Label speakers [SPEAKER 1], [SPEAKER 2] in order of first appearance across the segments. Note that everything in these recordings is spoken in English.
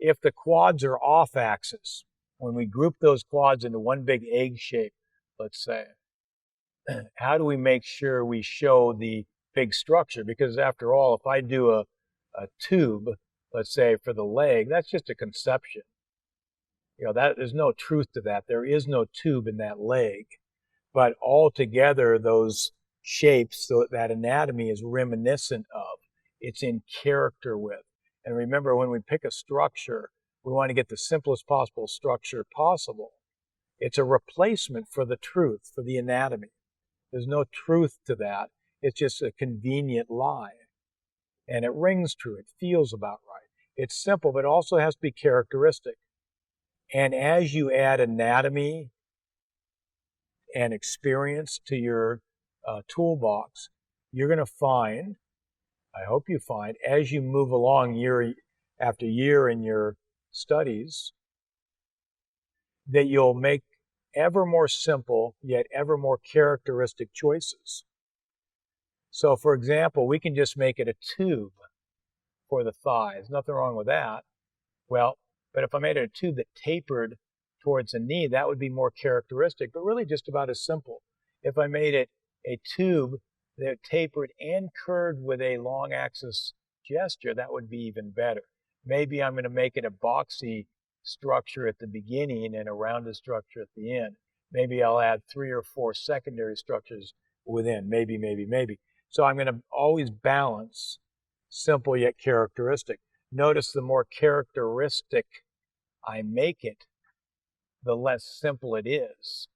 [SPEAKER 1] if the quads are off axis, when we group those quads into one big egg shape, let's say, how do we make sure we show the big structure? Because after all, if I do a tube, let's say for the leg, that's just a conception. There's no truth to that. There is no tube in that leg. But altogether, those shapes, that anatomy is reminiscent of. It's in character with. And remember, when we pick a structure, we want to get the simplest possible structure possible. It's a replacement for the truth, for the anatomy. There's no truth to that. It's just a convenient lie. And it rings true. It feels about right. It's simple, but it also has to be characteristic. And as you add anatomy and experience to your toolbox, you're going to find, I hope you find, as you move along year after year in your studies, that you'll make ever more simple yet ever more characteristic choices. So, for example, we can just make it a tube for the thighs. Nothing wrong with that. Well, but if I made it a tube that tapered towards the knee, that would be more characteristic, but really just about as simple. If I made it a tube that tapered and curved with a long axis gesture, that would be even better. Maybe I'm going to make it a boxy structure at the beginning and a rounded structure at the end. Maybe I'll add 3 or 4 secondary structures within. Maybe. So I'm going to always balance simple yet characteristic. Notice the more characteristic I make it, the less simple it is.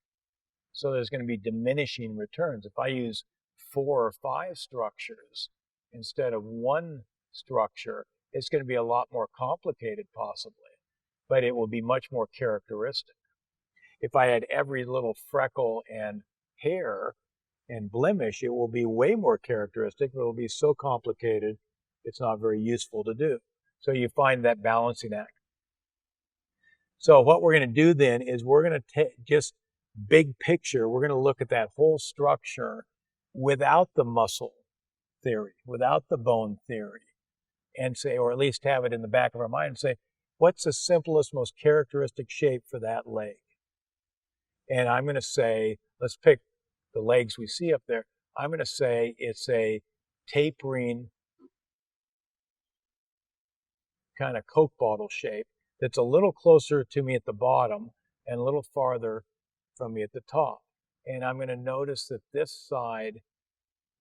[SPEAKER 1] So there's going to be diminishing returns. If I use 4 or 5 structures instead of 1 structure, it's going to be a lot more complicated possibly, but it will be much more characteristic. If I had every little freckle and hair and blemish, it will be way more characteristic, but it will be so complicated it's not very useful to do. So you find that balancing act. So what we're going to do then is we're going to just big picture, we're going to look at that whole structure without the muscle theory, without the bone theory, and say, or at least have it in the back of our mind and say, what's the simplest, most characteristic shape for that leg? And I'm going to say, let's pick the legs we see up there. I'm going to say it's a tapering kind of Coke bottle shape that's a little closer to me at the bottom and a little farther from me at the top. And I'm going to notice that this side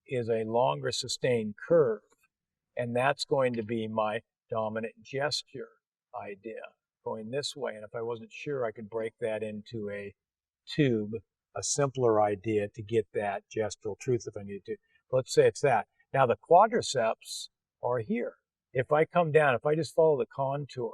[SPEAKER 1] is a longer sustained curve, and that's going to be my dominant gesture idea, going this way. And if I wasn't sure, I could break that into a tube, a simpler idea to get that gestural truth if I needed to. Let's say it's that. Now the quadriceps are here. If I come down, if I just follow the contour,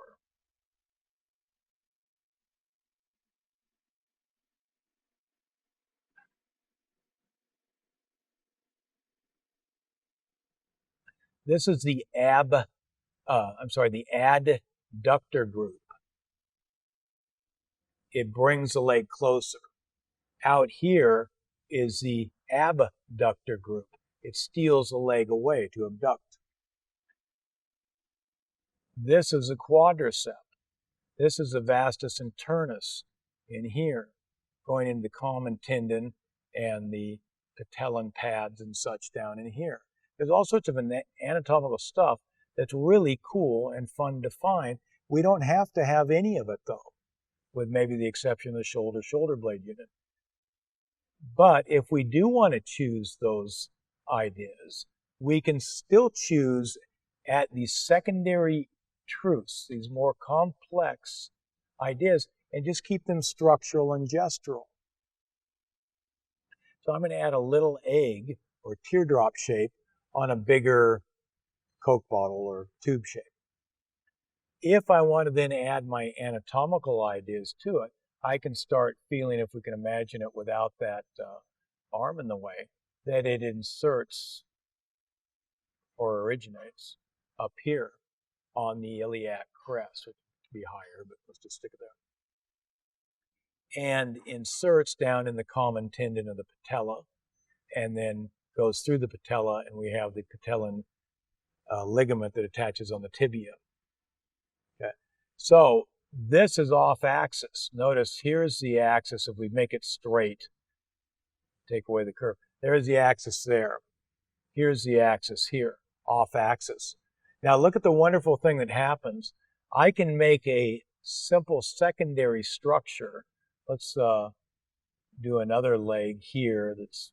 [SPEAKER 1] this is the the adductor group. It brings the leg closer. Out here is the abductor group. It steals the leg away to abduct. This is a quadricep. This is the vastus internus in here, going into the common tendon and the patellar pads and such down in here. There's all sorts of anatomical stuff that's really cool and fun to find. We don't have to have any of it though, with maybe the exception of the shoulder blade unit. But if we do want to choose those ideas, we can still choose at these secondary truths, these more complex ideas, and just keep them structural and gestural. So I'm going to add a little egg or teardrop shape on a bigger Coke bottle or tube shape. If I want to then add my anatomical ideas to it, I can start feeling, if we can imagine it without that arm in the way, that it inserts or originates up here on the iliac crest, which could be higher, but let's just stick it there. And inserts down in the common tendon of the patella, and then goes through the patella, and we have the patellan ligament that attaches on the tibia. Okay. So this is off axis. Notice here's the axis. If we make it straight, take away the curve. There's the axis there. Here's the axis here, off axis. Now look at the wonderful thing that happens. I can make a simple secondary structure. Let's do another leg here that's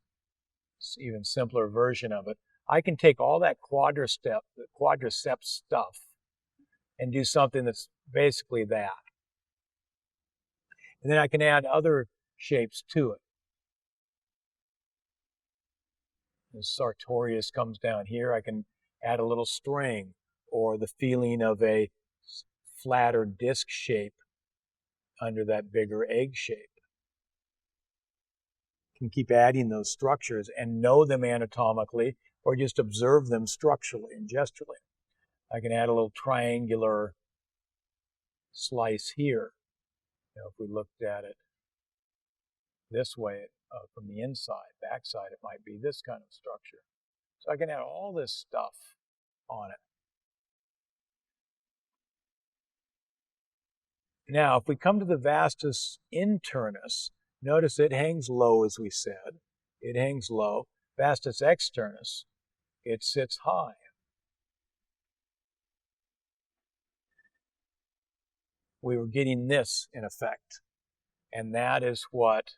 [SPEAKER 1] even simpler version of it. I can take all that quadriceps stuff and do something that's basically that. And then I can add other shapes to it. The sartorius comes down here. I can add a little string or the feeling of a flatter disc shape under that bigger egg shape. Can keep adding those structures and know them anatomically or just observe them structurally and gesturally. I can add a little triangular slice here. If we looked at it this way from the inside, backside, it might be this kind of structure. So I can add all this stuff on it. Now, if we come to the vastus internus, notice it hangs low, as we said. It hangs low. Vastus externus, it sits high. We were getting this in effect, and that is what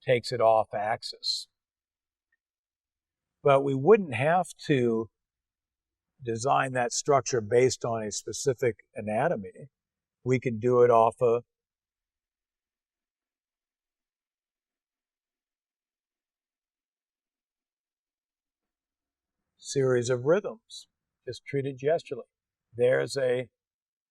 [SPEAKER 1] takes it off axis. But we wouldn't have to design that structure based on a specific anatomy. We could do it off a series of rhythms, just treated gesturally. There's a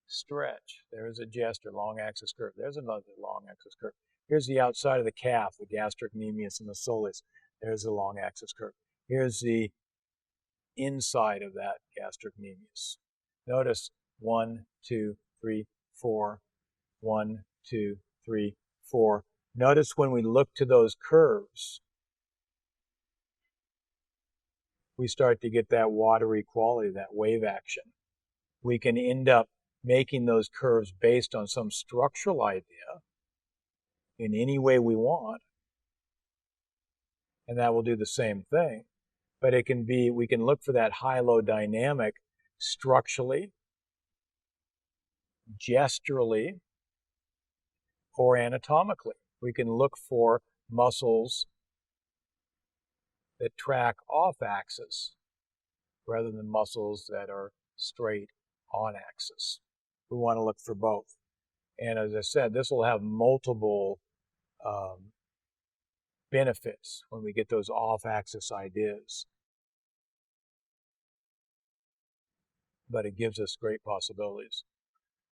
[SPEAKER 1] stretch. There's a gesture, long axis curve. There's another long axis curve. Here's the outside of the calf, the gastrocnemius and the soleus. There's a long axis curve. Here's the inside of that gastrocnemius. Notice 1, 2, 3, 4, 1, 2, 3, 4. Notice when we look to those curves, we start to get that watery quality, that wave action. We can end up making those curves based on some structural idea in any way we want, and that will do the same thing. But it can be, we can look for that high-low dynamic structurally, gesturally, or anatomically. We can look for muscles that track off axis rather than muscles that are straight on axis. We want to look for both. And as I said, this will have multiple benefits when we get those off-axis ideas. But it gives us great possibilities.